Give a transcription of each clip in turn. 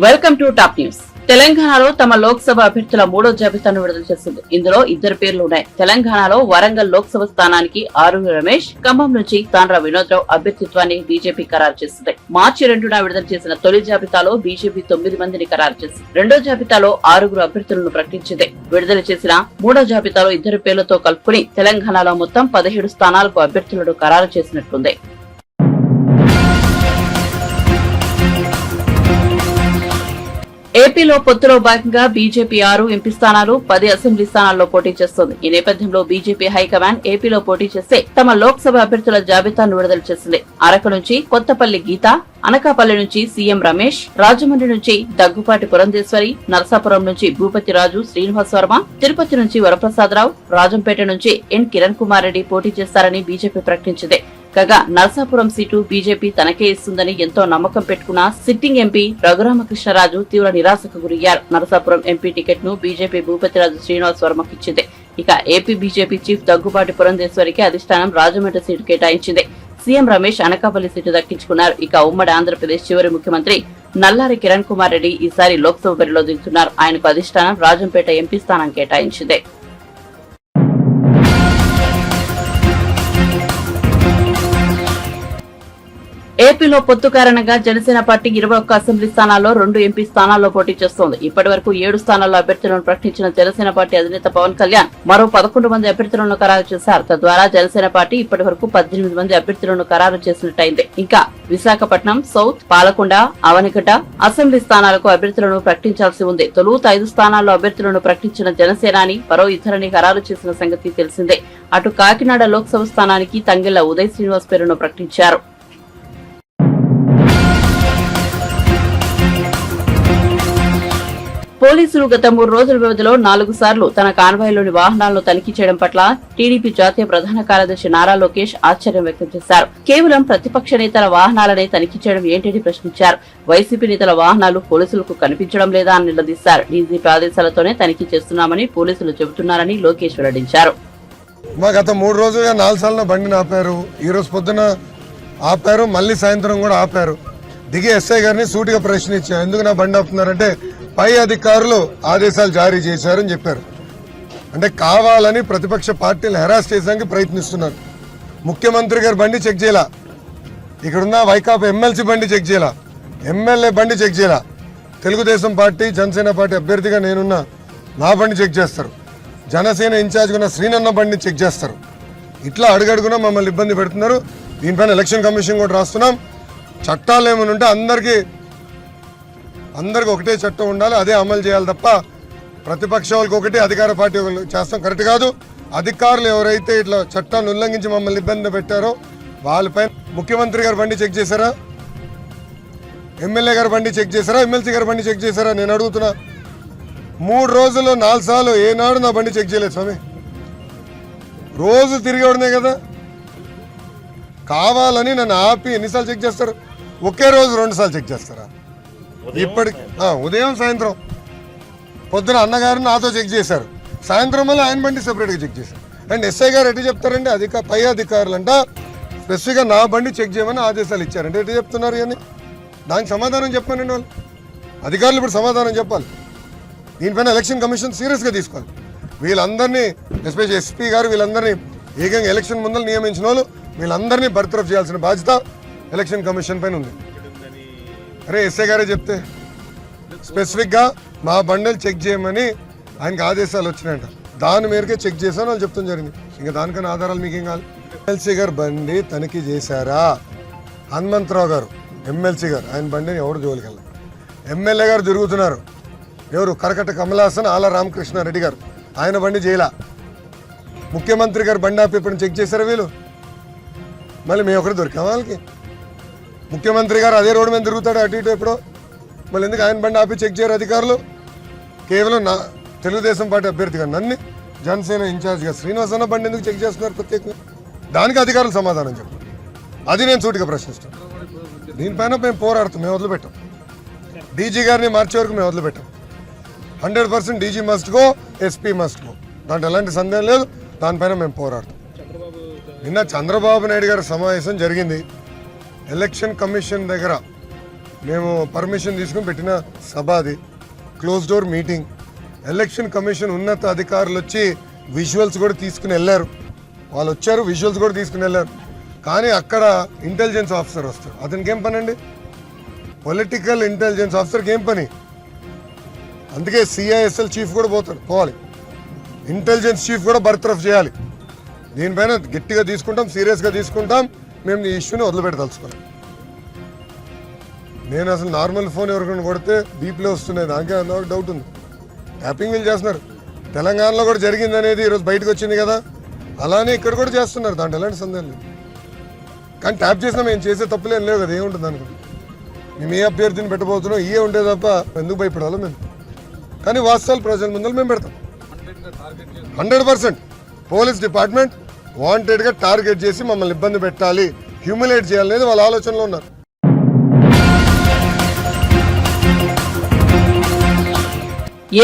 Welcome to top news. తెలంగాణలో తమ లోక్సభ అభ్యర్థుల మూడో జాబితాను విడుదల చేసింది. ఇందులో ఇద్దరు పేర్లు ఉన్నాయి. తెలంగాణలో వరంగల్ లోక్సభ స్థానానికి ఆరుగు రమేష్, ఖమ్మం నుంచి తాండ్ర వినోద్రావు అభ్యర్థిత్వాన్ని బీజేపీ ఖరారు చేసింది. మార్చి 2న విడుదల చేసిన తొలి జాబితాలో బీజేపీ 9 మందిని ఖరారు చేసింది. రెండో జాబితాలో 6 అభ్యర్థులను ప్రకటించింది. విడుదల చేసిన మూడో జాబితాలో ఇద్దరు పేర్లతో కలుపుకుని తెలంగాణలో మొత్తం 17 స్థానాలకు అభ్యర్థులను ఖరారు చేసినట్లుంది. ఏపీలో పొత్తులో భాగంగా బీజేపీ 6 ఎంపీ స్థానాలు, 10 అసెంబ్లీ స్థానాల్లో పోటీ చేస్తోంది. ఈ నేపథ్యంలో బీజేపీ హైకమాండ్ ఏపీలో పోటీ చేస్తే తమ లోక్సభ అభ్యర్థుల జాబితాను విడుదల చేసింది. అరకు నుంచి కొత్తపల్లి గీత, అనకాపల్లి నుంచి సీఎం రమేష్, రాజమండ్రి నుంచి దగ్గుపాటి పురంధేశ్వరి, నరసాపురం నుంచి భూపతి రాజు శ్రీనివాస్ వర్మ, తిరుపతి నుంచి వరప్రసాదరావు, రాజంపేట నుంచి ఎన్ కిరణ్ కుమార్ రెడ్డి పోటీ చేస్తారని బీజేపీ ప్రకటించింది. కాగా నరసాపురం సీటు బీజేపీ తనకే ఇస్తుందని ఎంతో నమ్మకం పెట్టుకున్న సిట్టింగ్ ఎంపీ రఘురామకృష్ణరాజు తీవ్ర నిరాశకు గురయ్యారు. నరసాపురం ఎంపీ టికెట్ ను బీజేపీ భూపతిరాజు శ్రీనివాస్ వర్మకు ఇచ్చింది. ఇక ఏపీ బీజేపీ చీఫ్ దగ్గుబాటి పురంధేశ్వరికి అధిష్టానం రాజమండ్రి సీటు కేటాయించింది. సీఎం రమేష్ అనకాపల్లి సీటు దక్కించుకున్నారు. ఇక ఉమ్మడి ఆంధ్రప్రదేశ్ చివరి ముఖ్యమంత్రి నల్లారి కిరణ్ కుమార్ రెడ్డి ఈసారి లోక్సభ బరిలో దిగుతున్నారు. ఆయనకు అధిష్టానం రాజంపేట ఎంపీ స్థానం కేటాయించింది. ఏపీలో పొత్తు కారణంగా జనసేన పార్టీ 21 అసెంబ్లీ స్థానాల్లో 2 ఎంపీ స్థానాల్లో పోటీ చేస్తోంది. ఇప్పటి వరకు 7 స్థానాల్లో అభ్యర్థులను ప్రకటించిన జనసేన పార్టీ అధినేత పవన్ కళ్యాణ్ మరో 11 మంది అభ్యర్థులను ఖరారు చేశారు. తద్వారా జనసేన పార్టీ ఇప్పటి వరకు 18 మంది అభ్యర్థులను ఖరారు చేసినట్టయింది. ఇంకా విశాఖపట్నం సౌత్, పాలకొండ, అవనిగడ్డ అసెంబ్లీ స్థానాలకు అభ్యర్థులను ప్రకటించాల్సి ఉంది. తొలుత 5 స్థానాల్లో అభ్యర్థులను ప్రకటించిన జనసేనాని మరో ఇద్దరిని ఖరారు చేసిన సంగతి తెలిసిందే. అటు కాకినాడ లోక్సభ స్థానానికి తంగెళ్ల ఉదయ్ శ్రీనివాస్ పేరును ప్రకటించారు. పోలీసులు గత 3 రోజుల వ్యవధిలో 4 సార్లు తన కాన్వాయ్లోని వాహనాలను తనిఖీ చేయడం పట్ల టీడీపీ జాతీయ ప్రధాన కార్యదర్శి నారా లోకేష్ ఆశ్చర్యం వ్యక్తం చేశారు. కేవలం ప్రతిపక్ష నేతల వాహనాలనే తనిఖీ చేయడం ఏంటని ప్రశ్నించారు. వైసీపీ నేతల వాహనాలు పోలీసులకు కనిపించడం లేదా అని నిలదీశారు. డీజీపీ ఆదేశాలతోనే తనిఖీ చేస్తున్నామని పోలీసులు చెబుతున్నారని లోకేష్ వెల్లడించారు. గత 3 రోజులుగా 4 సార్లు బండిని ఆపారు. ఈ రోజు పొద్దున ఆపారు, మళ్ళీ సాయంత్రం కూడా ఆపారు. దిగి ఎస్ఐ గారిని సూటిగా ప్రశ్నించారు. ఎందుకు నా బండి ఆపుతున్నారంటే పై అధికారులు ఆదేశాలు జారీ చేశారని చెప్పారు. అంటే కావాలని ప్రతిపక్ష పార్టీలు హెరాస్ చేయడానికి ప్రయత్నిస్తున్నారు. ముఖ్యమంత్రి గారి బండి చెక్ చేయాల, ఇక్కడున్న వైకాపా ఎమ్మెల్సీ బండి చెక్ చేయాల, ఎమ్మెల్యే బండి చెక్ చేయాల, తెలుగుదేశం పార్టీ జనసేన పార్టీ అభ్యర్థిగా నేనున్న నా బండి చెక్ చేస్తారు, జనసేన ఇన్ఛార్జ్గా ఉన్న శ్రీనన్న బండిని చెక్ చేస్తారు. ఇట్లా అడుగడుగునా మమ్మల్ని ఇబ్బంది పెడుతున్నారు. దీనిపైన ఎలక్షన్ కమిషన్ కూడా రాస్తున్నాం. చట్టాలు ఏమైనా ఉంటే అందరికీ ఒకటే చట్టం ఉండాలి, అదే అమలు చేయాలి తప్ప ప్రతిపక్ష వాళ్ళకి ఒకటి, అధికార పార్టీ చేస్తాం కరెక్ట్ కాదు. అధికారులు ఎవరైతే ఇట్లా చట్టాన్ని ఉల్లంఘించి మమ్మల్ని ఇబ్బంది పెట్టారో వాళ్ళపై ముఖ్యమంత్రి గారి బండి చెక్ చేశారా, ఎమ్మెల్యే గారి బండి చెక్ చేశారా, ఎమ్మెల్సీ గారి బండి చెక్ చేశారా? నేను అడుగుతున్నా. 3 రోజుల్లో 4 సార్లు ఏనాడు నా బండి చెక్ చేయలేదు స్వామి. రోజు తిరిగేవాడినే కదా. కావాలని నన్ను ఆపి ఎన్నిసార్లు చెక్ చేస్తారు? ఒకే రోజు 2 సార్లు చెక్ చేస్తారా? ఇప్పటికి ఉదయం సాయంత్రం. పొద్దున అన్నగారు నాతో చెక్ చేశారు, సాయంత్రం మళ్ళీ ఆయన బండి సెపరేట్గా చెక్ చేశారు. అండ్ ఎస్ఐ గారు ఎటు చెప్తారండి? పై అధికారులంట స్పెసిఫిక్గా నా బండి చెక్ చేయమని ఆదేశాలు ఇచ్చారంటే ఎటు చెప్తున్నారు అని దానికి సమాధానం చెప్పానండి వాళ్ళు. అధికారులు ఇప్పుడు సమాధానం చెప్పాలి. దీనిపైన ఎలక్షన్ కమిషన్ సీరియస్గా తీసుకోవాలి. వీళ్ళందరినీ ఎస్పెషల్లీ ఎస్పీ గారు వీళ్ళందరినీ ఏకంగా ఎలక్షన్ ముందర నియమించిన వాళ్ళు వీళ్ళందరినీ బర్తరఫ్ చేయాల్సిన బాధ్యత ఎలక్షన్ కమిషన్ పైన ఉంది. అరే ఎస్ఐ గారే చెప్తే స్పెసిఫిక్గా మా బండిలు చెక్ చేయమని ఆయనకి ఆదేశాలు వచ్చినాయంట. దాని మేరకే చెక్ చేశాను వాళ్ళు చెప్తాం జరిగింది. ఇంకా దానికన్నా ఆధారాలు మీకేం కావాలి? ఎమ్మెల్సీ గారు బండి తనిఖీ చేశారా? హనుమంతరావు గారు ఎమ్మెల్సీ గారు ఆయన బండిని ఎవరు జోలికెళ్ళ. ఎమ్మెల్యే గారు తిరుగుతున్నారు, ఎవరు? కరకట్ట కమలాసన్, ఆల రామకృష్ణారెడ్డి గారు, ఆయన బండి చేయలా. ముఖ్యమంత్రి గారు బండి ఆపి ఇప్పుడు చెక్ చేశారా వీళ్ళు? మళ్ళీ మేము ఒకరు దొరికాం వాళ్ళకి. ముఖ్యమంత్రి గారు అదే రోడ్డు మీద తిరుగుతాడు అటు ఇటు ఎప్పుడో, మళ్ళీ ఎందుకు ఆయన బండి ఆపి చెక్ చేయరు అధికారులు? కేవలం నా తెలుగుదేశం పార్టీ అభ్యర్థిగా నన్ను జనసేన ఇన్ఛార్జ్గా శ్రీనివాస్ అన్న బండి ఎందుకు చెక్ చేస్తున్నారు ప్రత్యేకంగా? దానికి అధికారులు సమాధానం చెప్పారు. అది నేను సూటిగా ప్రశ్నిస్తాను. దీనిపైన మేము పోరాడుతాం, మేము వదిలిపెట్టాం. డీజీ గారిని మార్చే వరకు మేము వదిలిపెట్టాం. 100% DG must go, SP must go, దాంట్లో ఎలాంటి సందేహం లేదు. దానిపైన మేము పోరాడతాం. నిన్న చంద్రబాబు నాయుడు గారి సమావేశం జరిగింది. ఎలక్షన్ కమిషన్ దగ్గర మేము పర్మిషన్ తీసుకుని పెట్టిన సభ అది, close door meeting. Election commission ఉన్నత అధికారులు వచ్చి విజువల్స్ కూడా తీసుకుని వెళ్ళారు. వాళ్ళు వచ్చారు, విజువల్స్ కూడా తీసుకుని వెళ్ళారు. కానీ అక్కడ ఇంటెలిజెన్స్ ఆఫీసర్ వస్తారు. అతనికి ఏం పని అండి? పొలిటికల్ ఇంటెలిజెన్స్ ఆఫీసర్కి ఏం పని? అందుకే సిఐఎస్ఎల్ చీఫ్ కూడా పోవాలి, ఇంటెలిజెన్స్ చీఫ్ కూడా బర్తరఫ్ చేయాలి. దీనిపైన గట్టిగా తీసుకుంటాం, సీరియస్గా తీసుకుంటాం. మేము ఈ ఇష్యూని వదిలిపెట్టదలుచుకోవాలి. నేను అసలు నార్మల్ ఫోన్ ఎవరికైనా కొడితే బీపీలో వస్తున్నాయి, దానికే డౌట్ ఉంది. ట్యాపింగ్ వీళ్ళు చేస్తున్నారు. తెలంగాణలో కూడా జరిగింది అనేది ఈరోజు బయటకు వచ్చింది కదా, అలానే ఇక్కడ కూడా చేస్తున్నారు. దాంట్లో ఎలాంటి సందేహం లేదు. కానీ ట్యాప్ చేసినా మేము చేసే తప్పులేం లేవు కదా, ఏముంటుంది అనుకో. మేము ఏ అభ్యర్థిని పెట్టబోతున్నాం ఇవే ఉంటే తప్ప ఎందుకు భయపడాలో మేము. కానీ వాస్తవాలు ప్రజల ముందు మేము పెడతాం. 100% పోలీస్ డిపార్ట్మెంట్ వాంటెడ్గా టార్గెట్ చేసి మమ్మల్ని ఇబ్బంది పెట్టాలి, హ్యూమిలేట్ చేయాలనేది వాళ్ళ ఆలోచనలో ఉన్నారు.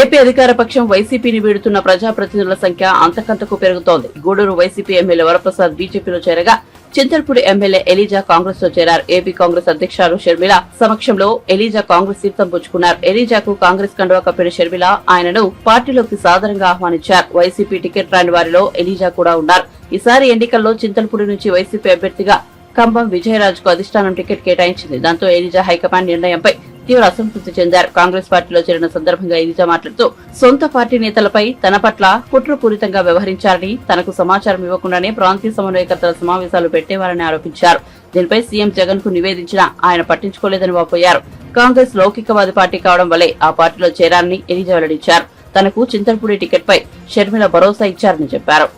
ఏపీ అధికార పక్షం వైసీపీని వీడుతున్న ప్రజాప్రతినిధుల సంఖ్య అంతకంతకు పెరుగుతోంది. గూడూరు వైసీపీ ఎమ్మెల్యే వరప్రసాద్ బీజేపీలో చేరగా చింతల్పూడి ఎమ్మెల్యే ఎలీజా కాంగ్రెస్ లో చేరారు. ఏపీ కాంగ్రెస్ అధ్యక్షురాలు షర్మిల సమక్షంలో ఎలీజా కాంగ్రెస్ తీర్థం పుచ్చుకున్నారు. ఎలీజాకు కాంగ్రెస్ కండువా కప్పిన షర్మిల ఆయనను పార్టీలోకి సాదరంగా ఆహ్వానించారు. వైసీపీ టికెట్ రాని వారిలో ఎలీజా కూడా ఉన్నారు. ఈసారి ఎన్నికల్లో చింతల్పూడి నుంచి వైసీపీ అభ్యర్థిగా కంబం విజయరాజుకు అధిష్టానం టికెట్ కేటాయించింది. దాంతో ఎలీజా హైకమాండ్ నిర్ణయంపై తీవ్ర అసంతృప్తి చెందారు. కాంగ్రెస్ పార్టీలో చేరిన సందర్భంగా ఎలీజా మాట్లాడుతూ సొంత పార్టీ నేతలపై తన పట్ల కుట్రపూరితంగా వ్యవహరించారని, తనకు సమాచారం ఇవ్వకుండానే ప్రాంతీయ సమన్వయకర్తల సమావేశాలు పెట్టేవారని ఆరోపించారు. దీనిపై సీఎం జగన్ కు నివేదించినా ఆయన పట్టించుకోలేదని వాపోయారు. కాంగ్రెస్ లౌకికవాది పార్టీ కావడం వల్లే ఆ పార్టీలో చేరారని ఎలీజా వెల్లడించారు. తనకు చింతల్పూడి టికెట్ పై షర్మిల భరోసా ఇచ్చారని చెప్పారు.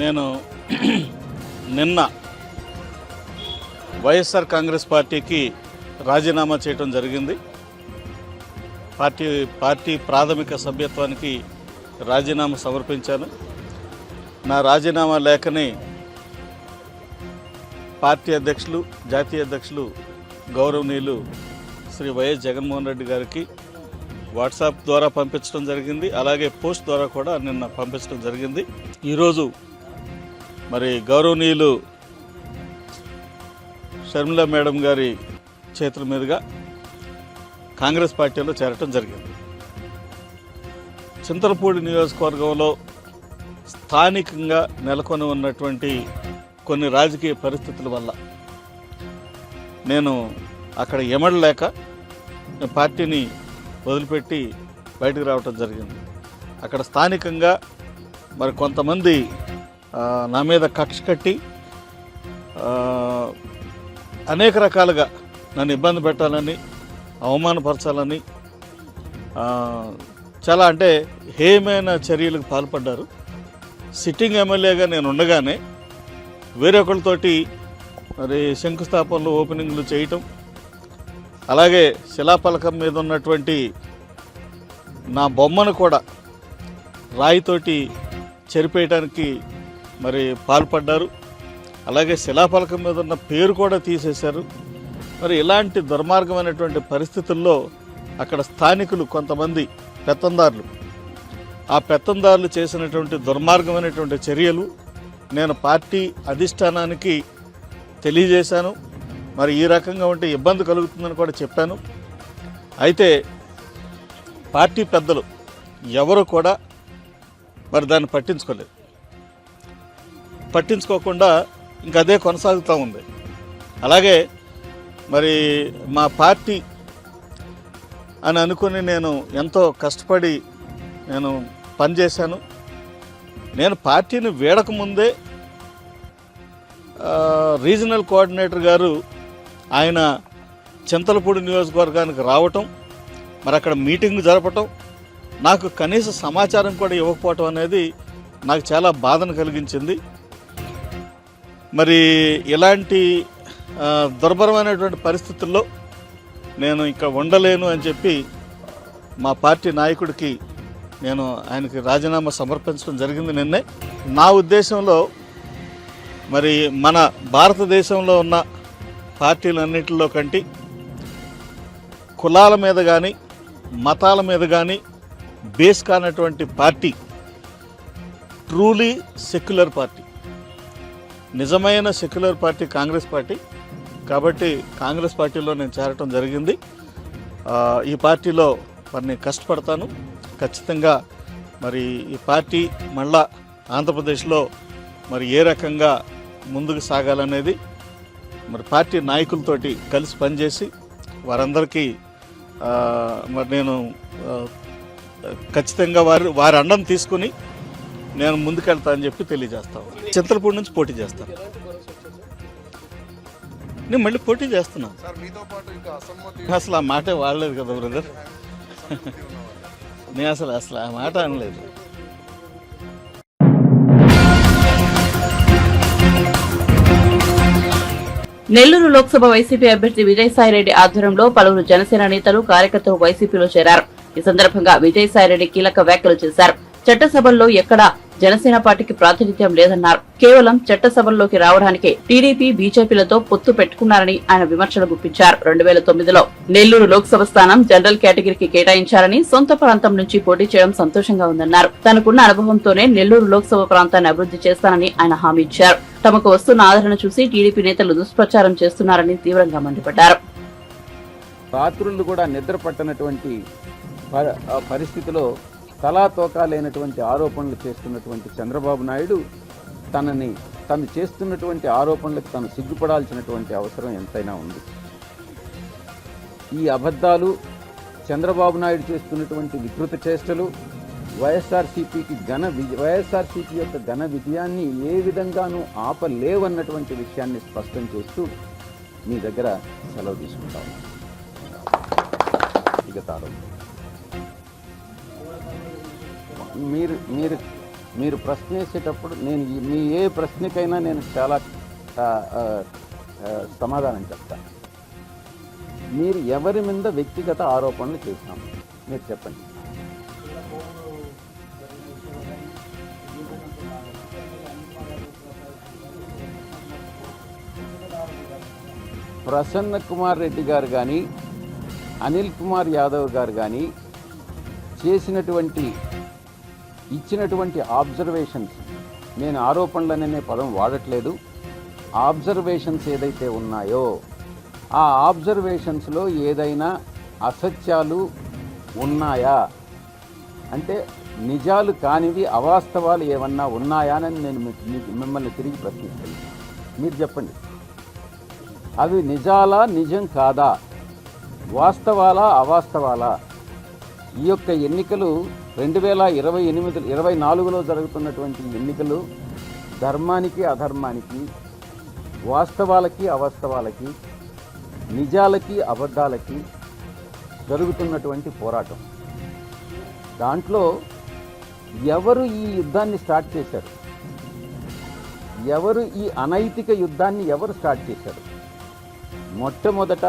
నేను నిన్న వైఎస్ఆర్ కాంగ్రెస్ పార్టీకి రాజీనామా చేయడం జరిగింది. పార్టీ ప్రాథమిక సభ్యత్వానికి రాజీనామా సమర్పించాను. నా రాజీనామా లేఖని పార్టీ అధ్యక్షులు, జాతీయ అధ్యక్షులు గౌరవనీయులు శ్రీ వైఎస్ జగన్మోహన్ రెడ్డి గారికి వాట్సాప్ ద్వారా పంపించడం జరిగింది. అలాగే పోస్ట్ ద్వారా కూడా నిన్న పంపించడం జరిగింది. ఈరోజు మరి గౌరవనీయులు షర్మిల మేడం గారి చేతుల మీదుగా కాంగ్రెస్ పార్టీలో చేరటం జరిగింది. చింతలపూడి నియోజకవర్గంలో స్థానికంగా నెలకొని ఉన్నటువంటి కొన్ని రాజకీయ పరిస్థితుల వల్ల నేను అక్కడ ఎమడలేక పార్టీని వదిలిపెట్టి బయటకు రావటం జరిగింది. అక్కడ స్థానికంగా మరి కొంతమంది నా మీద కక్ష కట్టి అనేక రకాలుగా నన్ను ఇబ్బంది పెట్టాలని, అవమానపరచాలని, చాలా అంటే హేయమైన చర్యలకు పాల్పడ్డారు. సిట్టింగ్ ఎమ్మెల్యేగా నేను ఉండగానే వేరొకరితోటి మరి శంకుస్థాపనలు, ఓపెనింగ్లు చేయటం, అలాగే శిలాఫలకం మీద ఉన్నటువంటి నా బొమ్మను కూడా రాయితోటి చెరిపేయడానికి మరి పాల్పడ్డారు. అలాగే శిలాఫలకం మీద ఉన్న పేరు కూడా తీసేశారు. మరి ఇలాంటి దుర్మార్గమైనటువంటి పరిస్థితుల్లో అక్కడ స్థానికులు కొంతమంది పెత్తందారులు, ఆ పెత్తందారులు చేసినటువంటి దుర్మార్గమైనటువంటి చర్యలు నేను పార్టీ అధిష్టానానికి తెలియజేశాను. మరి ఈ రకంగా ఉంటే ఇబ్బంది కలుగుతుందని కూడా చెప్పాను. అయితే పార్టీ పెద్దలు ఎవరు కూడా మరి దాన్ని పట్టించుకోకుండా ఇంకా అదే కొనసాగుతూ ఉంది. అలాగే మరి మా పార్టీ అని అనుకుని నేను ఎంతో కష్టపడి నేను పనిచేశాను. నేను పార్టీని వీడకముందే రీజనల్ కోఆర్డినేటర్ గారు ఆయన చింతలపూడి నియోజకవర్గానికి రావటం, మరి అక్కడ మీటింగ్ జరపటం, నాకు కనీస సమాచారం కూడా ఇవ్వకపోవటం అనేది నాకు చాలా బాధను కలిగించింది. మరి ఇలాంటి దుర్భరమైనటువంటి పరిస్థితుల్లో నేను ఇక్కడ ఉండలేను అని చెప్పి మా పార్టీ నాయకుడికి నేను ఆయనకి రాజీనామా సమర్పించడం జరిగింది నిన్నే. నా ఉద్దేశంలో మరి మన భారతదేశంలో ఉన్న పార్టీలన్నింటిలో కంటే కులాల మీద కానీ మతాల మీద కానీ బేస్ కానటువంటి పార్టీ ట్రూలీ సెక్యులర్ పార్టీ, నిజమైన సెక్యులర్ పార్టీ కాంగ్రెస్ పార్టీ. కాబట్టి కాంగ్రెస్ పార్టీలో నేను చేరటం జరిగింది. ఈ పార్టీలో మరి నేను కష్టపడతాను. ఖచ్చితంగా మరి ఈ పార్టీ మళ్ళా ఆంధ్రప్రదేశ్లో మరి ఏ రకంగా ముందుకు సాగాలనేది మరి పార్టీ నాయకులతోటి కలిసి పనిచేసి వారందరికీ మరి నేను ఖచ్చితంగా వారి అండం తీసుకుని నేను ముందుకెళ్తా అని చెప్పి తెలియజేస్తాను. చింతలపూడి నుంచి పోటీ చేస్తాను. నేను మళ్ళీ పోటీ చేస్తున్నా. అసలు ఆ మాటే వాడలేదు కదా బ్రదర్. నేను అసలు ఆ మాట అనలేదు. నెల్లూరు లోక్సభ వైసీపీ అభ్యర్థి విజయసాయిరెడ్డి ఆధ్వర్యంలో పలువురు జనసేన నేతలు కార్యకర్తలు వైసీపీలో చేరారు. ఈ సందర్భంగా విజయసాయిరెడ్డి కీలక వ్యాఖ్యలు చేశారు. చట్టసభల్లో ఎక్కడా జనసేన పార్టీకి ప్రాతినిధ్యం లేదన్నారు. కేవలం చట్టసభల్లోకి రావడానికి టీడీపీ బీజేపీలతో పొత్తు పెట్టుకున్నారని ఆయన విమర్శలు గుప్పించారు. 2009లో నెల్లూరు లోక్సభ స్థానం జనరల్ కేటగిరీకి కేటాయించారని, సొంత ప్రాంతం నుంచి పోటీ చేయడం సంతోషంగా ఉందన్నారు. తనకున్న అనుభవంతోనే నెల్లూరు లోక్సభ ప్రాంతాన్ని అభివృద్ధి చేస్తానని ఆయన హామీ ఇచ్చారు. తమకు వస్తున్న ఆదరణ చూసి టీడీపీ నేతలు దుష్ప్రచారం చేస్తున్నారని తీవ్రంగా మండిపడ్డారు. రాత్రులు కూడా నిద్ర పట్టనటువంటి పరిస్థితిలో తలాతోకా లేనటువంటి ఆరోపణలు చేస్తున్నటువంటి చంద్రబాబు నాయుడు తను చేస్తున్నటువంటి ఆరోపణలకు తను సిగ్గుపడాల్సినటువంటి అవసరం ఎంతైనా ఉంది. ఈ అబద్ధాలు, చంద్రబాబు నాయుడు చేస్తున్నటువంటి వికృత చేష్టలు వైఎస్ఆర్సీపీ యొక్క ఘన విజయాన్ని ఏ విధంగానూ ఆపలేవన్నటువంటి విషయాన్ని స్పష్టం చేస్తూ మీ దగ్గర సెలవు తీసుకుంటాము. మీరు ప్రశ్న వేసేటప్పుడు నేను మీ ఏ ప్రశ్నకైనా నేను చాలా సమాధానం చెప్తాను. మీరు ఎవరి మీద వ్యక్తిగత ఆరోపణలు చేసినాం మీరు చెప్పండి. ప్రసన్న కుమార్ రెడ్డి గారు కానీ, అనిల్ కుమార్ యాదవ్ గారు కానీ ఇచ్చినటువంటి ఆబ్జర్వేషన్స్, నేను ఆరోపణలనే పదం వాడట్లేదు, ఆబ్జర్వేషన్స్ ఏదైతే ఉన్నాయో ఆ ఆబ్జర్వేషన్స్లో ఏదైనా అసత్యాలు ఉన్నాయా అంటే నిజాలు కానివి అవాస్తవాలు ఏమన్నా ఉన్నాయానని నేను మిమ్మల్ని తిరిగి ప్రశ్నిస్తాను. మీరు చెప్పండి, అవి నిజాలా, నిజం కాదా, వాస్తవాలా, అవాస్తవాలా? ఈ యొక్క ఎన్నికలు 2024లో జరుగుతున్నటువంటి ఎన్నికలు ధర్మానికి, అధర్మానికి, వాస్తవాలకి, అవాస్తవాలకి, నిజాలకి, అబద్ధాలకి జరుగుతున్నటువంటి పోరాటం. దాంట్లో ఎవరు ఈ యుద్ధాన్ని స్టార్ట్ చేశారు, ఎవరు ఈ అనైతిక యుద్ధాన్ని ఎవరు స్టార్ట్ చేశారు? మొట్టమొదట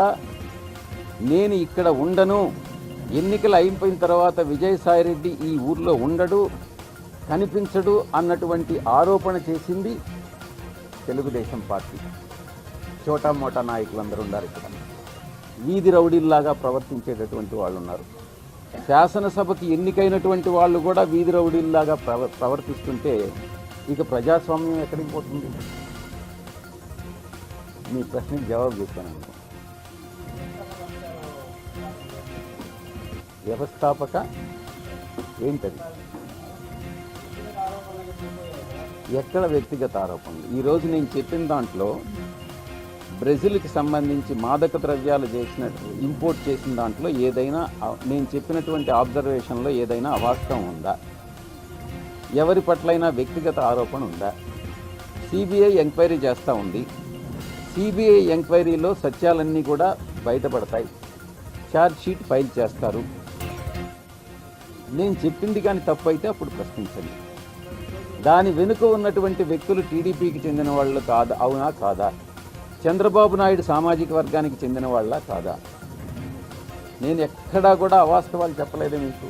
నేను ఇక్కడ ఉండను, ఎన్నికలు అయిపోయిన తర్వాత విజయసాయిరెడ్డి ఈ ఊర్లో ఉండడు, కనిపించడు అన్నటువంటి ఆరోపణ చేసింది తెలుగుదేశం పార్టీ. చోటా మోటా నాయకులందరూ ఉన్నారు. ఇక్కడ వీధి రౌడీల్లాగా ప్రవర్తించేటటువంటి వాళ్ళు ఉన్నారు. శాసనసభకి ఎన్నికైనటువంటి వాళ్ళు కూడా వీధి రౌడీల్లాగా ప్రవర్తిస్తుంటే ఇక ప్రజాస్వామ్యం ఎక్కడికి పోతుంది? మీ ప్రశ్నకి జవాబు చెప్పాను. వ్యవస్థాపక ఏంటది? ఎక్కడ వ్యక్తిగత ఆరోపణలు? ఈరోజు నేను చెప్పిన దాంట్లో బ్రెజిల్కి సంబంధించి మాదక ద్రవ్యాలు ఇంపోర్ట్ చేసిన దాంట్లో ఏదైనా నేను చెప్పినటువంటి ఆబ్జర్వేషన్లో ఏదైనా అవాస్తవం ఉందా? ఎవరి పట్లైనా వ్యక్తిగత ఆరోపణ ఉందా? సిబిఐ ఎంక్వైరీ చేస్తూ ఉంది. సిబిఐ ఎంక్వైరీలో సత్యాలన్నీ కూడా బయటపడతాయి. ఛార్జ్ షీట్ ఫైల్ చేస్తారు. నేను చెప్పింది కానీ తప్పు అయితే అప్పుడు ప్రశ్నించండి. దాని వెనుక ఉన్నటువంటి వ్యక్తులు టీడీపీకి చెందిన వాళ్ళు కాదా, అవునా కాదా? చంద్రబాబు నాయుడు సామాజిక వర్గానికి చెందిన వాళ్ళ కాదా? నేను ఎక్కడా కూడా అవాస్తవాలు చెప్పలేదే మీకు.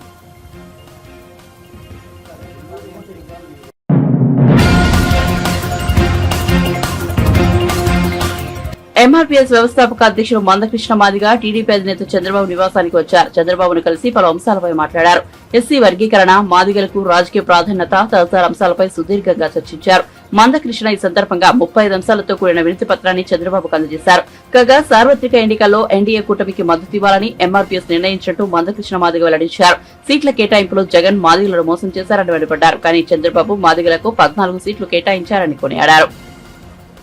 ఎంఆర్పీఎస్ వ్యవస్థాపక అధ్యక్షుడు మందకృష్ణ మాదిగ టీడీపీ అధినేత చంద్రబాబు నివాసానికి వచ్చారు. చంద్రబాబును కలిసి పలు అంశాలపై మాట్లాడారు. ఎస్సీ వర్గీకరణ, మాదిగలకు రాజకీయ ప్రాధాన్యత తదితర అంశాలపై సుదీర్ఘంగా చర్చించారు. మందకృష్ణ ఈ సందర్భంగా 35 అంశాలతో కూడిన వినతి పత్రాన్ని చంద్రబాబుకు అందజేశారు. కాగా సార్వత్రిక ఎన్నికల్లో ఎన్డీఏ కూటమికి మద్దతు ఇవ్వాలని ఎంఆర్పీఎస్ నిర్ణయించినట్టు మందకృష్ణ మాదిగ వెల్లడించారు. సీట్ల కేటాయింపులో జగన్ మాదిగలను మోసం చేశారని వెలువడ్డారు. కానీ చంద్రబాబు మాదిగలకు 14 సీట్లు కేటాయించారని కొనియాడారు.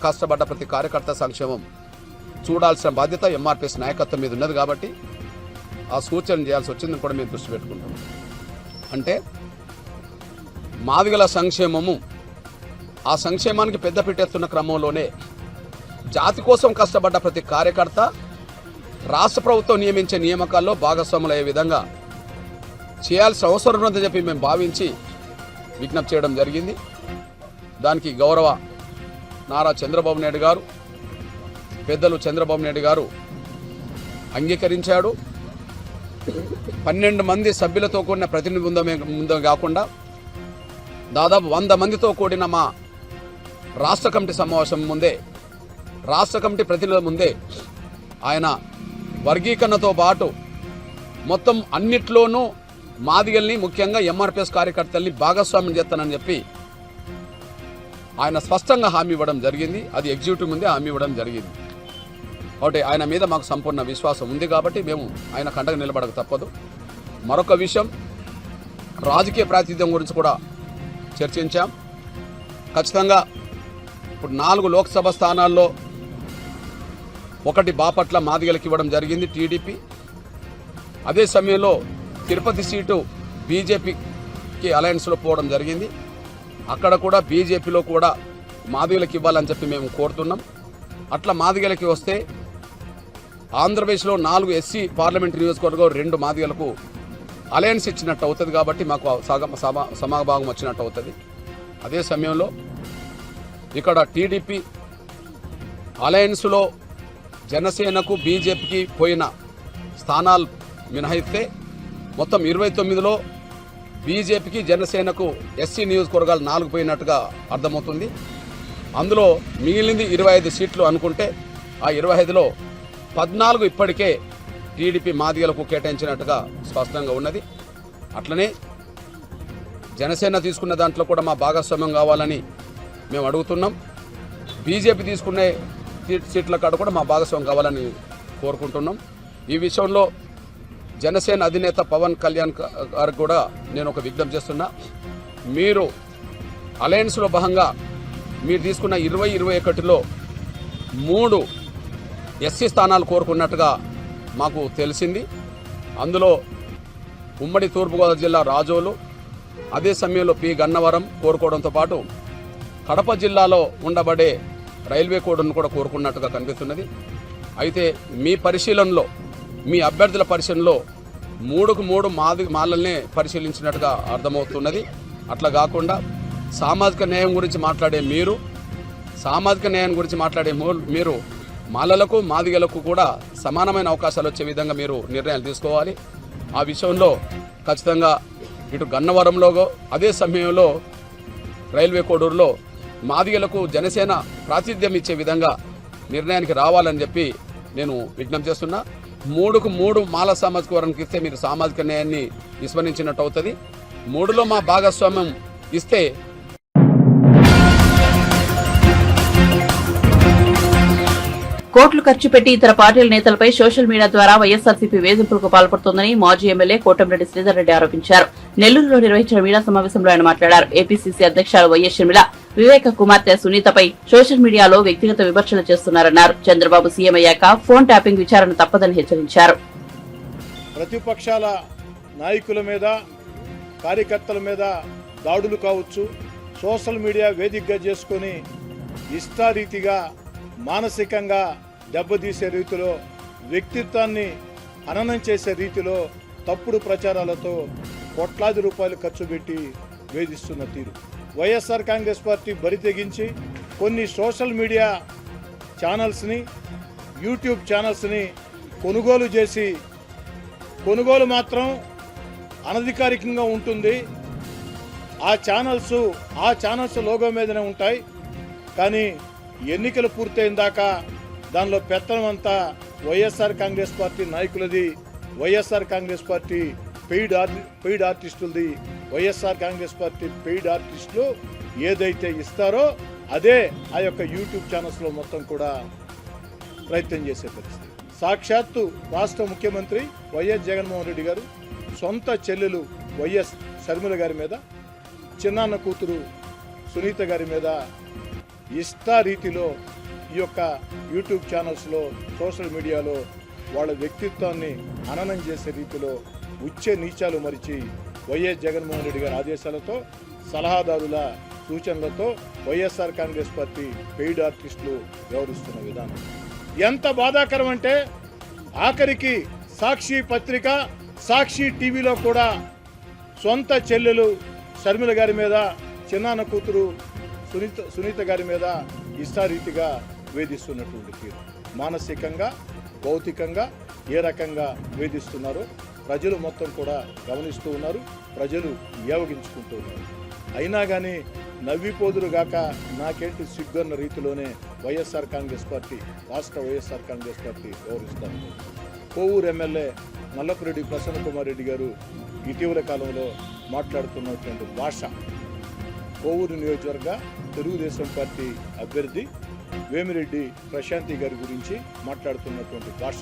కష్టపడ్డ ప్రతి కార్యకర్త సంక్షేమం చూడాల్సిన బాధ్యత ఎంఆర్పీఎస్ నాయకత్వం మీద ఉన్నది కాబట్టి ఆ సూచన చేయాల్సి వచ్చిందని కూడా మేము దృష్టి పెట్టుకుంటాం. అంటే మాదిగల సంక్షేమము, ఆ సంక్షేమానికి పెద్ద పెట్టేస్తున్న క్రమంలోనే జాతి కోసం కష్టపడ్డ ప్రతి కార్యకర్త రాష్ట్ర ప్రభుత్వం నియమించే నియామకాల్లో భాగస్వాములయ్యే విధంగా చేయాల్సిన అవసరం ఉందని చెప్పి మేము భావించి విజ్ఞప్తి చేయడం జరిగింది. దానికి గౌరవ నారా చంద్రబాబు నాయుడు గారు, పెద్దలు చంద్రబాబు నాయుడు గారు అంగీకరించాడు. 12 మంది సభ్యులతో కూడిన ప్రతినిధి బృందం కాకుండా దాదాపు 100 మందితో కూడిన మా రాష్ట్ర కమిటీ సమావేశం ముందే, రాష్ట్ర కమిటీ ప్రతినిధుల ముందే ఆయన వర్గీకరణతో పాటు మొత్తం అన్నిట్లోనూ మాదిగల్ని, ముఖ్యంగా ఎంఆర్పీఎస్ కార్యకర్తల్ని భాగస్వామ్యం చేస్తానని చెప్పి ఆయన స్పష్టంగా హామీ ఇవ్వడం జరిగింది. అది ఎగ్జిక్యూటివ్ ముందే హామీ ఇవ్వడం జరిగింది. కాబట్టి ఆయన మీద మాకు సంపూర్ణ విశ్వాసం ఉంది కాబట్టి మేము ఆయన కండగా నిలబడక తప్పదు. మరొక విషయం, రాజకీయ ప్రాతినిధ్యం గురించి కూడా చర్చించాం. ఖచ్చితంగా ఇప్పుడు 4 లోక్సభ స్థానాల్లో 1 బాపట్ల మాదిగలకు ఇవ్వడం జరిగింది టీడీపీ. అదే సమయంలో తిరుపతి సీటు బీజేపీకి అలయన్స్లో పోవడం జరిగింది. అక్కడ కూడా బీజేపీలో కూడా మాదిగలకు ఇవ్వాలని చెప్పి మేము కోరుతున్నాం. అట్లా మాదిగలకి వస్తే ఆంధ్రప్రదేశ్లో 4 ఎస్సీ పార్లమెంటరీ నియోజకవర్గం 2 మాదిగలకు అలయన్స్ ఇచ్చినట్టు అవుతుంది కాబట్టి మాకు సమభాగం వచ్చినట్టు అవుతుంది. అదే సమయంలో ఇక్కడ టీడీపీ అలయన్స్లో జనసేనకు బీజేపీకి పోయిన స్థానాలు మినహాయిస్తే మొత్తం 29లో బీజేపీకి జనసేనకు ఎస్సీ నియోజకవర్గాలు 4 పోయినట్టుగా అర్థమవుతుంది. అందులో మిగిలింది 25 సీట్లు అనుకుంటే ఆ 25లో 14 ఇప్పటికే టీడీపీ మాదిగలకు కేటాయించినట్టుగా స్పష్టంగా ఉన్నది. అట్లనే జనసేన తీసుకున్న దాంట్లో కూడా మా భాగస్వామ్యం కావాలని మేము అడుగుతున్నాం. బీజేపీ తీసుకునే సీట్ల కాడ కూడా మా భాగస్వామ్యం కావాలని కోరుకుంటున్నాం. ఈ విషయంలో జనసేన అధినేత పవన్ కళ్యాణ్ గారికి కూడా నేను ఒక విజ్ఞప్తి చేస్తున్నా. మీరు అలయన్స్లో భాగంగా మీరు తీసుకున్న 20-21లో 3 ఎస్సీ స్థానాలు కోరుకున్నట్టుగా మాకు తెలిసింది. అందులో ఉమ్మడి తూర్పుగోదావరి జిల్లా రాజోలు, అదే సమయంలో పి గన్నవరం కోరుకోవడంతో పాటు కడప జిల్లాలో ఉండబడే రైల్వే కోడ్ను కూడా కోరుకున్నట్టుగా కనిపిస్తున్నది. అయితే మీ పరిశీలనలో, మీ అభ్యర్థుల పరిశీలనలో 3కు 3 మాలల్నే పరిశీలించినట్టుగా అర్థమవుతున్నది. అట్లా కాకుండా సామాజిక న్యాయం గురించి మాట్లాడే మీరు మాలలకు మాదిగలకు కూడా సమానమైన అవకాశాలు వచ్చే విధంగా మీరు నిర్ణయాలు తీసుకోవాలి. ఆ విషయంలో ఖచ్చితంగా ఇటు గన్నవరంలో, అదే సమయంలో రైల్వే కోడూరులో మాదిగలకు జనసేన ప్రాతినిధ్యం ఇచ్చే విధంగా నిర్ణయానికి రావాలని చెప్పి నేను విజ్ఞప్తి చేస్తున్నా. 3కు 3 మాల సామాజిక వర్గానికి ఇస్తే మీరు సామాజిక న్యాయాన్ని విస్మరించినట్టు అవుతుంది. 3లో మా భాగస్వామ్యం ఇస్తే కోట్లు ఖర్చు పెట్టి ఇతర పార్టీల నేతలపై సోషల్ మీడియా ద్వారా వైఎస్సార్సీపీ వేధింపులకు పాల్పడుతోందని మాజీ ఎమ్మెల్యే కోటంరెడ్డి శ్రీధర్ రెడ్డి ఆరోపించారు. నెల్లూరులో నిర్వహించిన మీడియా సమావేశంలో ఆయన మాట్లాడారు. ఏపీసీసీ అధ్యక్షులు వైఎస్ షర్మిల వివేక కుమార్తె సునీతపై సోషల్ మీడియాలో వ్యక్తిగత విమర్శలు చేస్తున్నారన్నారు. చంద్రబాబు సీఎం అయ్యాక ఫోన్ ట్యాపింగ్ విచారణ తప్పదని హెచ్చరించారు. ప్రతిపక్షాల నాయకుల మీద, కార్యకర్తల మీద దాడులు కావచ్చు, సోషల్ మీడియా వేదికగా చేసుకొని ఇష్టారీతిగా మానసికంగా దెబ్బతీసే రీతిలో, వ్యక్తిత్వాన్ని హననం చేసే రీతిలో తప్పుడు ప్రచారాలతో కోట్లాది రూపాయలు ఖర్చు పెట్టి వేధిస్తున్న తీరు. వైఎస్ఆర్ కాంగ్రెస్ పార్టీ బరి తెగించి కొన్ని సోషల్ మీడియా ఛానల్స్ని, యూట్యూబ్ ఛానల్స్ని కొనుగోలు చేసి, కొనుగోలు మాత్రం అనధికారికంగా ఉంటుంది. ఆ ఛానల్స్ లోగో మీదనే ఉంటాయి. కానీ ఎన్నికలు పూర్తయిన దాకా దానిలో పెత్తనం అంతా వైఎస్ఆర్ కాంగ్రెస్ పార్టీ నాయకులది, వైఎస్ఆర్ కాంగ్రెస్ పార్టీ పెయిడ్ ఆర్టిస్టులది. వైఎస్ఆర్ కాంగ్రెస్ పార్టీ పెయిడ్ ఆర్టిస్టులు ఏదైతే ఇస్తారో అదే ఆ యొక్క యూట్యూబ్ ఛానల్స్లో మొత్తం కూడా ప్రయత్నం చేసే పరిస్థితి. సాక్షాత్తు రాష్ట్ర ముఖ్యమంత్రి వైఎస్ జగన్మోహన్ రెడ్డి గారు సొంత చెల్లెలు వైఎస్ షర్మిల గారి మీద, చిన్నాన్న కూతురు సునీత గారి మీద ఇష్టారీతిలో ఈ యొక్క యూట్యూబ్ ఛానల్స్లో, సోషల్ మీడియాలో వాళ్ళ వ్యక్తిత్వాన్ని హననం చేసే రీతిలో ఉచ్చే నీచాలు మరిచి వైఎస్ జగన్మోహన్ రెడ్డి గారి ఆదేశాలతో, సలహాదారుల సూచనలతో వైఎస్ఆర్ కాంగ్రెస్ పార్టీ పెయిడ్ ఆర్టిస్టులు వ్యవహరిస్తున్న విధానం ఎంత బాధాకరం అంటే, ఆఖరికి సాక్షి పత్రిక, సాక్షి టీవీలో కూడా సొంత చెల్లెలు షర్మిల గారి మీద, చిన్నాన్న కూతురు సునీత గారి మీద ఇష్టారీతిగా వేధిస్తున్నటువంటి తీరు. మానసికంగా, భౌతికంగా ఏ రకంగా వేధిస్తున్నారో ప్రజలు మొత్తం కూడా గమనిస్తూ ఉన్నారు, ప్రజలు ఏవగించుకుంటూ ఉన్నారు. అయినా కానీ నవ్విపోదురుగాక నాకేంటి సిగ్గన్న రీతిలోనే వైఎస్ఆర్ కాంగ్రెస్ పార్టీ, రాష్ట్ర వైఎస్ఆర్ కాంగ్రెస్ పార్టీ వ్యవహరిస్తారు. కోవూరు ఎమ్మెల్యే నల్లపురెడ్డి ప్రసన్న కుమార్ రెడ్డి గారు ఇటీవల కాలంలో మాట్లాడుతున్నటువంటి భాష, కోవూరు నియోజకవర్గ తెలుగుదేశం పార్టీ అభ్యర్థి వేమిరెడ్డి ప్రశాంతి గారి గురించి మాట్లాడుతున్నటువంటి భాష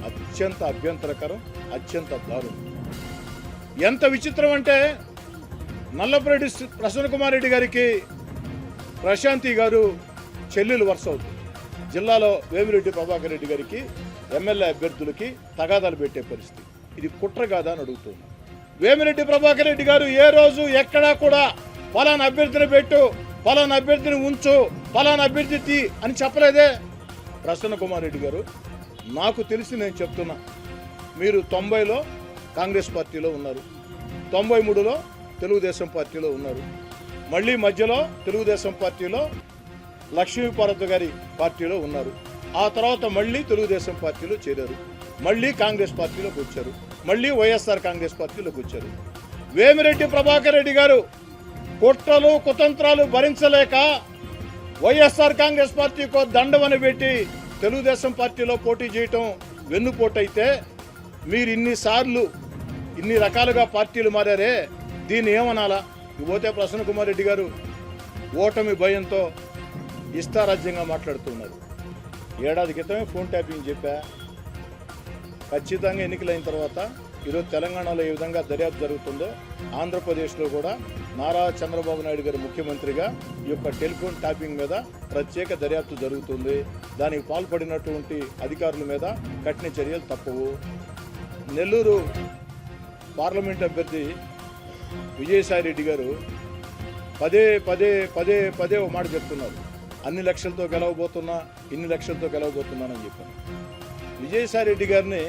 అత్యంత అభ్యంతరకరం, అత్యంత దారుణం. ఎంత విచిత్రం అంటే, నల్లపురెడ్డి ప్రసన్న కుమార్ రెడ్డి గారికి ప్రశాంతి గారు చెల్లెలు వరుస అవుతుంది. జిల్లాలో వేమిరెడ్డి ప్రభాకర్ రెడ్డి గారికి ఎమ్మెల్యే అభ్యర్థులకి తగాదాలు పెట్టే పరిస్థితి. ఇది కుట్ర కాదా అని అడుగుతున్నాను. వేమిరెడ్డి ప్రభాకర్ రెడ్డి గారు ఏ రోజు ఎక్కడా కూడా ఫలానా అభ్యర్థిని పెట్టు, ఫలానా అభ్యర్థిని ఉంచు, ఫలానా అభ్యర్థి అని చెప్పలేదే. ప్రసన్న కుమార్ రెడ్డి గారు, నాకు తెలిసి నేను చెప్తున్నా, మీరు 90లో కాంగ్రెస్ పార్టీలో ఉన్నారు, 93లో తెలుగుదేశం పార్టీలో ఉన్నారు, మళ్ళీ మధ్యలో తెలుగుదేశం పార్టీలో లక్ష్మీపార్వతి గారి పార్టీలో ఉన్నారు, ఆ తర్వాత మళ్ళీ తెలుగుదేశం పార్టీలో చేరారు, మళ్ళీ కాంగ్రెస్ పార్టీలోకి వచ్చారు, మళ్ళీ వైఎస్ఆర్ కాంగ్రెస్ పార్టీలోకి వచ్చారు. వేమిరెడ్డి ప్రభాకర్ రెడ్డి గారు కుట్రలు కుతంత్రాలు భరించలేక వైఎస్ఆర్ కాంగ్రెస్ పార్టీకో దండవని పెట్టి తెలుగుదేశం పార్టీలో పోటీ చేయటం వెన్నుపోటైతే, మీరు ఇన్నిసార్లు ఇన్ని రకాలుగా పార్టీలు మారారే, దీన్ని ఏమనాలా? పోతే ప్రసన్న కుమార్ రెడ్డి గారు ఓటమి భయంతో ఇష్టారాజ్యంగా మాట్లాడుతున్నారు. ఏడాది క్రితమే ఫోన్ ట్యాపింగ్ చెప్పా. ఖచ్చితంగా ఎన్నికలైన తర్వాత ఈరోజు తెలంగాణలో ఏ విధంగా దర్యాప్తు జరుగుతుందో, ఆంధ్రప్రదేశ్లో కూడా నారా చంద్రబాబు నాయుడు గారు ముఖ్యమంత్రిగా ఈ యొక్క టెలిఫోన్ ట్యాపింగ్ మీద ప్రత్యేక దర్యాప్తు జరుగుతుంది. దానికి పాల్పడినటువంటి అధికారుల మీద కఠిన చర్యలు తప్పవు. నెల్లూరు పార్లమెంట్ అభ్యర్థి విజయసాయిరెడ్డి గారు పదే పదే పదే పదే ఒక మాట చెప్తున్నారు, అన్ని లక్షలతో గెలవబోతున్నా, ఇన్ని లక్షలతో గెలవబోతున్నానని చెప్పాను. విజయసాయిరెడ్డి గారిని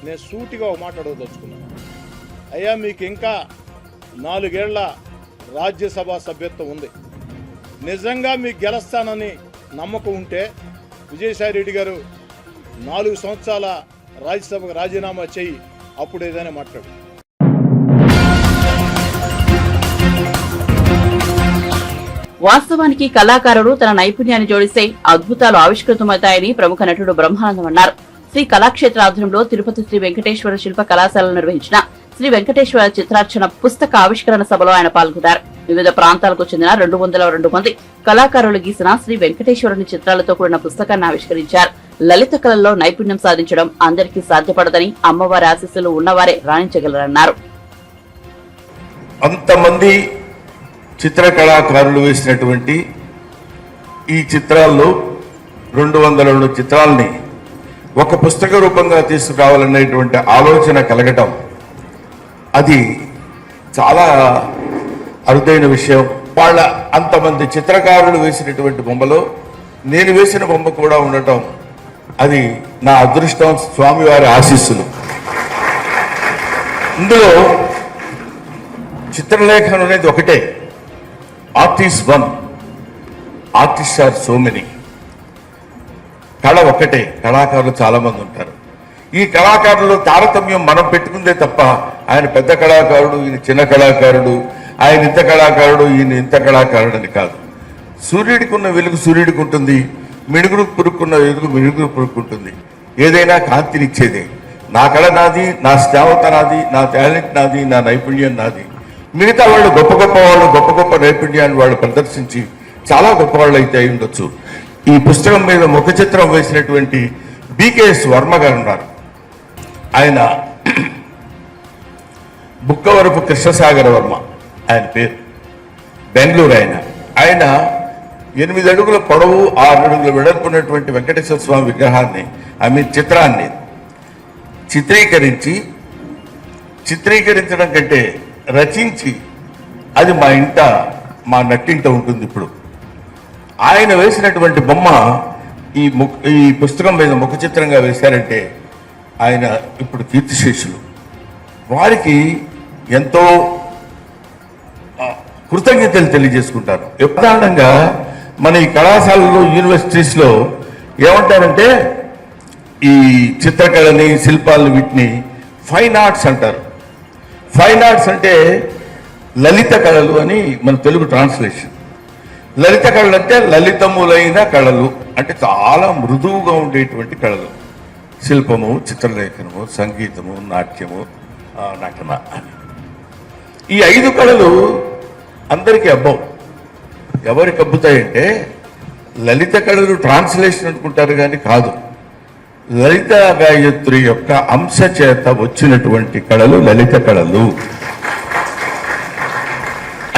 నేను సూటిగా ఒక మాట అడగదలుచుకున్నాను. అయ్యా, మీకు ఇంకా 4 ఏళ్ల రాజ్యసభ సభ్యత్వం ఉంది. నిజంగా మీకు గెలుస్తానని నమ్మకం ఉంటే విజయసాయిరెడ్డి గారు 4 సంవత్సరాల రాజ్యసభకు రాజీనామా చేయి, అప్పుడు ఏదైనా మాట్లాడు. వాస్తవానికి కళాకారుడు తన నైపుణ్యాన్ని జోడిస్తే అద్భుతాలు ఆవిష్కృతమవుతాయని ప్రముఖ నటుడు బ్రహ్మానందం అన్నారు. శ్రీ కళాక్షేత్ర ఆధ్వర్యంలో తిరుపతి శ్రీ వెంకటేశ్వర శిల్ప కళాశాలలో నిర్వహించిన శ్రీ వెంకటేశ్వర చిత్రార్చన పుస్తక ఆవిష్కరణ సభలో ఆయన పాల్గొన్నారు. వివిధ ప్రాంతాలకు చెందిన 202 మంది కళాకారులు గీసిన శ్రీ వెంకటేశ్వరుని చిత్రాలతో కూడిన పుస్తకాన్ని ఆవిష్కరించారు. లలిత కళల్లో నైపుణ్యం సాధించడం అందరికీ సాధ్యపడదని, అమ్మవారి ఆశీస్సులు ఉన్నవారే రాణించగలరన్నారు. అంతమంది చిత్రకళాకారులు వేసినటువంటి ఈ చిత్రాల్లో 202 చిత్రాలని ఒక పుస్తక రూపంగా తీసుకురావాలనేటువంటి ఆలోచన కలగటం అది చాలా అరుదైన విషయం. వాళ్ళ అంతమంది చిత్రకారులు వేసినటువంటి బొమ్మలో నేను వేసిన బొమ్మ కూడా ఉండటం అది నా అదృష్టం, స్వామివారి ఆశీస్సులు. ఇందులో చిత్రలేఖనం అనేది ఒకటే. Artist one, artist are so many. కళ ఒక్కటే, కళాకారులు చాలా మంది ఉంటారు. ఈ కళాకారులు తారతమ్యం మనం పెట్టుకుందే తప్ప ఆయన పెద్ద కళాకారుడు, ఈయన చిన్న కళాకారుడు, ఆయన ఇంత కళాకారుడు, ఈయన ఇంత కళాకారుడు అని కాదు. సూర్యుడికి ఉన్న వెలుగు సూర్యుడికి ఉంటుంది, మినుగురు పురుక్కున్న వెలుగు మినుగురు పురుక్కుంటుంది. ఏదైనా కాంతినిచ్చేదే. నా కళ నాది, నా శ్రావత నాది, నా టాలెంట్ నాది, నా నైపుణ్యం నాది. మిగతా వాళ్ళు గొప్ప గొప్ప వాళ్ళు గొప్ప గొప్ప నైపుణ్యాన్ని వాళ్ళు ప్రదర్శించి చాలా గొప్పవాళ్ళు అయితే అయి ఉండొచ్చు. ఈ పుస్తకం మీద ముఖ చిత్రం వేసినటువంటి బికేఎస్ వర్మ గారు ఉన్నారు. ఆయన బుక్కవరపు కృష్ణసాగర వర్మ ఆయన పేరు, బెంగళూరు. ఆయన 8 అడుగుల పొడవు 6 అడుగుల వెడల్పున్నటువంటి వెంకటేశ్వర స్వామి విగ్రహాన్ని చిత్రాన్ని చిత్రీకరించడం కంటే రచించి అది మా నట్టింట ఉంటుంది. ఇప్పుడు ఆయన వేసినటువంటి బొమ్మ ఈ పుస్తకం మీద ముఖ చిత్రంగా వేశారంటే ఆయన ఇప్పుడు కీర్తిశేషులు. వారికి ఎంతో కృతజ్ఞతలు తెలియజేసుకుంటారు. ప్రధానంగా మన ఈ కళాశాలలో యూనివర్సిటీస్లో ఏమంటారంటే ఈ చిత్రకళని శిల్పాలను వీటిని ఫైన్ ఆర్ట్స్ అంటారు. ఫైన్ ఆర్ట్స్ అంటే లలిత కళలు అని మన తెలుగు ట్రాన్స్లేషన్. లలిత కళలు అంటే లలితములైన కళలు, అంటే చాలా మృదువుగా ఉండేటువంటి కళలు. శిల్పము, చిత్రలేఖనము, సంగీతము, నాట్యము, నటన. ఈ 5 కళలు అందరికీ అబ్బవు. ఎవరికి అబ్బుతాయంటే లలిత కళలు ట్రాన్స్లేషన్ అనుకుంటారు కానీ కాదు. లలిత గాయత్రి యొక్క అంశ చేత వచ్చినటువంటి కళలు లలిత కళలు.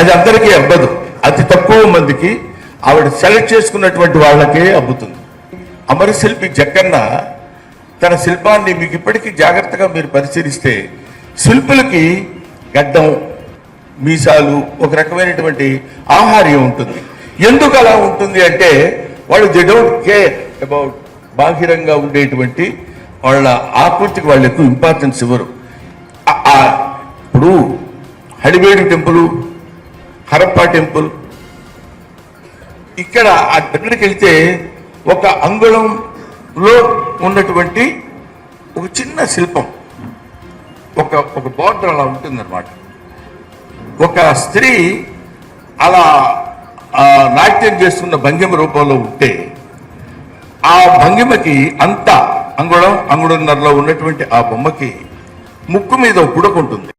అది అందరికీ అబ్బదు. అతి తక్కువ మందికి, ఆవిడ సెలెక్ట్ చేసుకున్నటువంటి వాళ్ళకే అబ్బుతుంది. అమరశిల్పి జక్కన్న తన శిల్పాన్ని మీకు ఇప్పటికీ జాగ్రత్తగా మీరు పరిశీలిస్తే శిల్పులకి గడ్డం, మీసాలు, ఒక రకమైనటువంటి ఆహార్యం ఉంటుంది. ఎందుకు అలా ఉంటుంది అంటే వాళ్ళు దే డోంట్ కేర్ అబౌట్ బాహిరంగా ఉండేటువంటి వాళ్ళ ఆకృతికి వాళ్ళు ఎక్కువ ఇంపార్టెన్స్ ఇవ్వరు. ఇప్పుడు హడివేడి టెంపుల్, హరప్పా టెంపుల్, ఇక్కడ ఆ దగ్గరికి వెళ్తే ఒక అంగుళంలో ఉన్నటువంటి ఒక చిన్న శిల్పం, ఒక బార్డర్ అలా ఉంటుందన్నమాట. ఒక స్త్రీ అలా నాట్యం చేస్తున్న భంగిమ రూపంలో ఉంటే ఆ భంగిమకి అంత అంగుళంన్నరలో ఉన్నటువంటి ఆ బొమ్మకి ముక్కు మీద పుడకుంటుంది.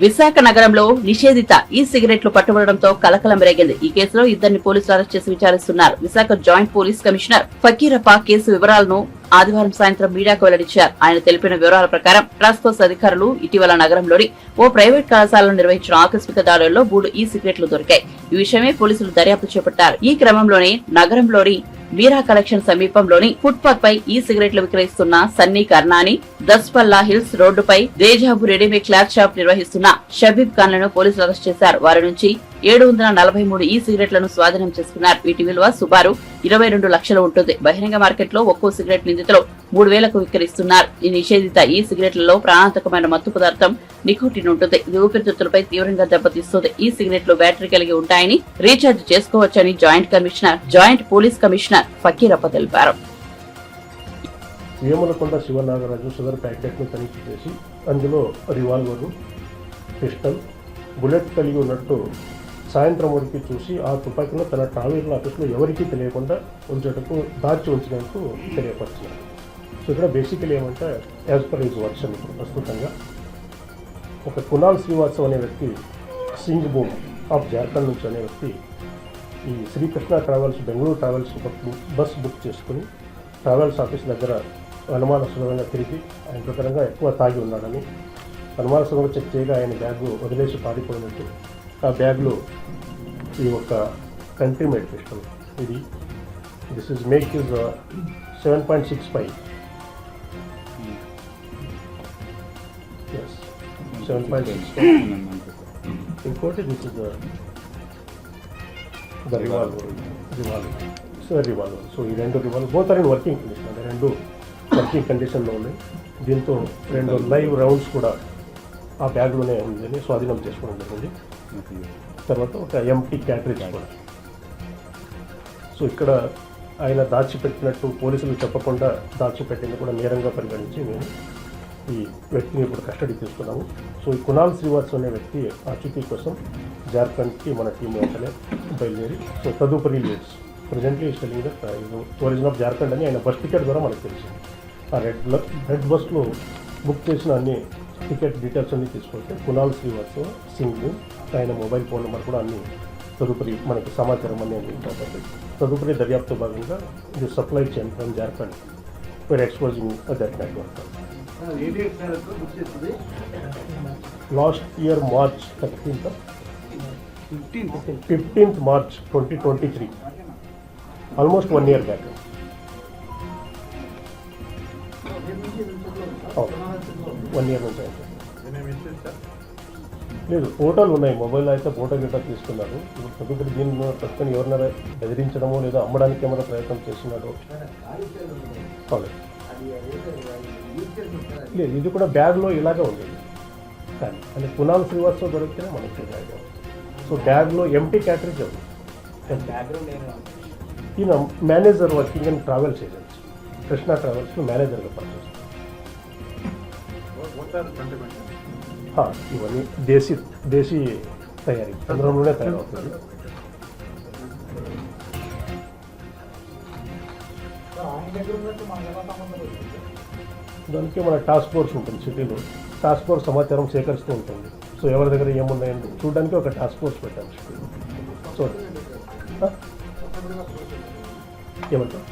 విశాఖ నగరంలో నిషేధిత ఈ సిగరెట్లు పట్టుబడడంతో కలకలం రేగింది. ఈ కేసులో 2 పోలీసులు అరెస్ట్ చేసి విచారిస్తున్నారు. Visakha joint police commissioner Fakirappa case వివరాలను ఆదివారం సాయంత్రం మీడియాకు వెల్లడించారు. ఆయన తెలిపిన వివరాల ప్రకారం టాస్క్ ఫోర్స్ అధికారులు ఇటీవల నగరంలోని ఓ ప్రైవేట్ కళాశాలలో నిర్వహించిన ఆకస్మిక దాడుల్లో 3 ఈ సిగరెట్లు దొరికాయి. ఈ విషయమే పోలీసులు దర్యాప్తు చేపట్టారు. ఈ క్రమంలోనే నగరంలోని వీరా కలెక్షన్ సమీపంలోని ఫుట్పాత్ పై ఈ సిగరెట్లు విక్రయిస్తున్న సన్నీ కర్నాని, దస్పల్లా హిల్స్ రోడ్డుపై దేజాబు రెడీమేడ్ క్లాత్ షాప్ నిర్వహిస్తున్న షబీబ్ ఖాన్ లను పోలీసులు అరెస్ట్ చేశారు. వారి నుంచి 743 ఈ సిగరెట్లను స్వాధీనం చేసుకున్నారు. వీటి విలువ సుమారు 22 లక్షలు ఉంటుంది. బహిరంగ మార్కెట్ లో ఒక్కో సిగరెట్ నిందితులు 3,000కు విక్రయిస్తున్నారు. ఈ నిషేధిత ఈ సిగరెట్లలో ప్రాణాంతకమైన మత్తు పదార్థం నికోటిన్ ఉంటుంది. ఇది ఊపిరితిత్తులపై తీవ్రంగా దెబ్బతీస్తుంది. ఈ సిగరెట్లు బ్యాటరీ కలిగి ఉంటాయని, రీఛార్జ్ చేసుకోవచ్చని జాయింట్ పోలీస్ కమిషనర్ ఫకీరప్ప తెలిపారు. వేములకొండ శివనాగరాజు షుగర్ ప్యాకెట్ను తనిఖీ చేసి అందులో రివాల్వరు, పిస్టల్, బుల్లెట్ కలిగి ఉన్నట్టు సాయంత్రం వరకు చూసి ఆ తుపాకీలో తన ట్రావెల్ ఆఫీస్లో ఎవరికీ తెలియకుండా ఉంచేటకు దాచి ఉంచినందుకు తెలియపరిచినారు. సో ఇక్కడ బేసికలీ ఏమంటే యాజ్ పర్ హిజ్ వర్షన్ ప్రస్తుతంగా ఒక కునాల్ శ్రీవాత్సవ్ అనే వ్యక్తి, సింగ్ భూమ్ ఆఫ్ జార్ఖండ్ నుంచి అనే వ్యక్తి ఈ Srikrishna travels, Bengaluru travels bus book చేసుకుని ట్రావెల్స్ ఆఫీస్ దగ్గర అనుమానాస్పదంగా తిరిగి ఆయన ప్రకారంగా ఎక్కువ తాగి ఉన్నాడని, అనుమానాస్పదంగా చెక్ చేయగా ఆయన బ్యాగ్ వదిలేసి పారిపోయినట్టు, ఆ బ్యాగ్లో ఈ ఒక country made pistol, this is make is 7.65, 7.65. ఇంకోటి this is the revolver. So ఈ 2 revolver both are in working condition, అంటే 2 వర్కింగ్ కండిషన్లో ఉన్నాయి. దీంతో 2 లైవ్ రౌండ్స్ కూడా ఆ బ్యాగ్లోనే ఉందని స్వాధీనం చేసుకోవడం జరిగింది. తర్వాత ఒక ఎంటీ క్యాటరేజ్ కూడా. సో ఇక్కడ ఆయన దాచిపెట్టినట్టు పోలీసులు చెప్పకుండా దాచిపెట్టింది కూడా నేరంగా పరిగణించి మేము ఈ వ్యక్తిని ఇప్పుడు కస్టడీ తీసుకున్నాము. సో ఈ కునాల్ శ్రీవాత్సవ్ అనే వ్యక్తి ఆచూకీ కోసం జార్ఖండ్కి మన టీం వెంటనే బయలుదేరి, సో తదుపరి leads presently స్టెలింగ్ that origin of Jharkhand అని ఆయన బస్ టికెట్ ద్వారా మనకు తెలిసింది. ఆ రెడ్ బస్లో బుక్ చేసిన అన్ని టికెట్ డీటెయిల్స్ అన్ని తీసుకుంటే కునాల్ శ్రీవాత్సవ సింగ్ ఆయన మొబైల్ ఫోన్ నెంబర్ కూడా అన్ని తదుపరి మనకి సమాచారం అన్ని అందించాలి. తదుపరి దర్యాప్తు భాగంగా ఇది supply chain from Jharkhand for exposing that network. Last year March 15th March 2023, almost 1 year back. One year నుంచి అయితే లేదు, ఫోటోలు ఉన్నాయి మొబైల్లో అయితే ఫోటో గిట్టా తీసుకున్నారు. తదుపరి దీన్ని ప్రస్తుతం ఎవరినైనా బెదిరించడమో లేదా అమ్మడానికి ఏమైనా ప్రయత్నం చేస్తున్నాడో కాలేదు. లేదు, ఇది కూడా బ్యాగ్లో ఇలాగే ఉండేది కానీ అది కునాల్ శ్రీవాత్సవ దొరికితేనే మనకి బ్యాగ్. సో బ్యాగ్లో ఎంటీ క్యాటరేజ్ ఉంది. ఈయన manager working and travels agency Krishna ట్రావెల్స్లో మేనేజర్గా పనిచేస్తారు. ఇవన్నీ దేశీ తయారీ కేంద్రంలోనే తయారవుతుంది. దానికి మన టాస్క్ ఫోర్స్ ఉంటుంది సిటీలో. టాస్క్ ఫోర్స్ సమాచారం సేకరిస్తూ ఉంటుంది. సో ఎవరి దగ్గర ఏమున్నాయని చూడడానికి ఒక టాస్క్ ఫోర్స్ పెట్టాము సిటీలో. సో ఏమంటారు